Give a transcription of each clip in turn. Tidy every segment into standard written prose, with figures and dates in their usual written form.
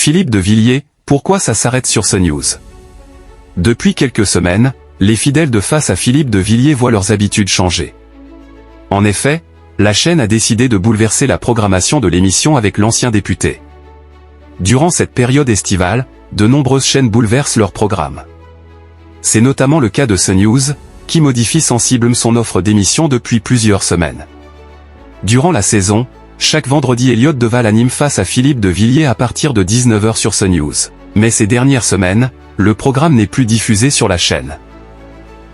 Philippe de Villiers, pourquoi ça s'arrête sur CNews? Depuis quelques semaines, les fidèles de Face à Philippe de Villiers voient leurs habitudes changer. En effet, la chaîne a décidé de bouleverser la programmation de l'émission avec l'ancien député. Durant cette période estivale, de nombreuses chaînes bouleversent leur programme. C'est notamment le cas de CNews, qui modifie sensiblement son offre d'émission depuis plusieurs semaines. Durant la saison, chaque vendredi Elliott Deval anime Face à Philippe de Villiers à partir de 19 h sur CNews. Mais ces dernières semaines, le programme n'est plus diffusé sur la chaîne.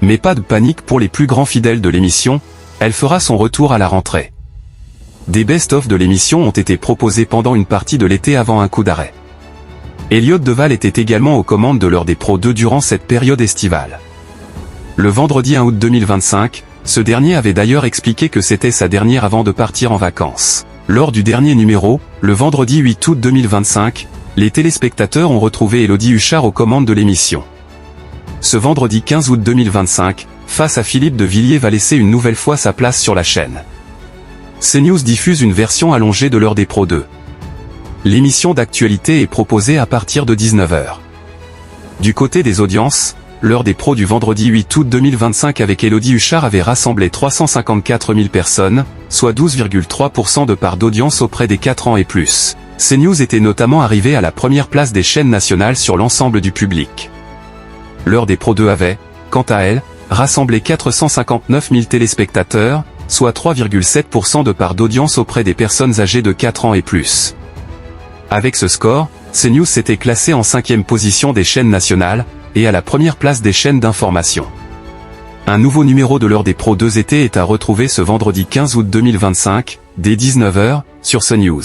Mais pas de panique pour les plus grands fidèles de l'émission, elle fera son retour à la rentrée. Des best-of de l'émission ont été proposés pendant une partie de l'été avant un coup d'arrêt. Elliott Deval était également aux commandes de l'heure des pros 2 durant cette période estivale. Le vendredi 1 août 2025, ce dernier avait d'ailleurs expliqué que c'était sa dernière avant de partir en vacances. Lors du dernier numéro, le vendredi 8 août 2025, les téléspectateurs ont retrouvé Élodie Huchard aux commandes de l'émission. Ce vendredi 15 août 2025, Face à Philippe de Villiers va laisser une nouvelle fois sa place sur la chaîne. CNews diffuse une version allongée de l'heure des pros 2. L'émission d'actualité est proposée à partir de 19 h. Du côté des audiences, l'heure des pros du vendredi 8 août 2025 avec Élodie Huchard avait rassemblé 354 000 personnes, soit 12,3% de part d'audience auprès des 4 ans et plus. CNews était notamment arrivé à la première place des chaînes nationales sur l'ensemble du public. L'heure des pros 2 avait, quant à elle, rassemblé 459 000 téléspectateurs, soit 3,7% de part d'audience auprès des personnes âgées de 4 ans et plus. Avec ce score, CNews s'était classé en 5e position des chaînes nationales, et à la première place des chaînes d'information. Un nouveau numéro de l'heure des pros 2 été est à retrouver ce vendredi 15 août 2025, dès 19 h, sur CNews.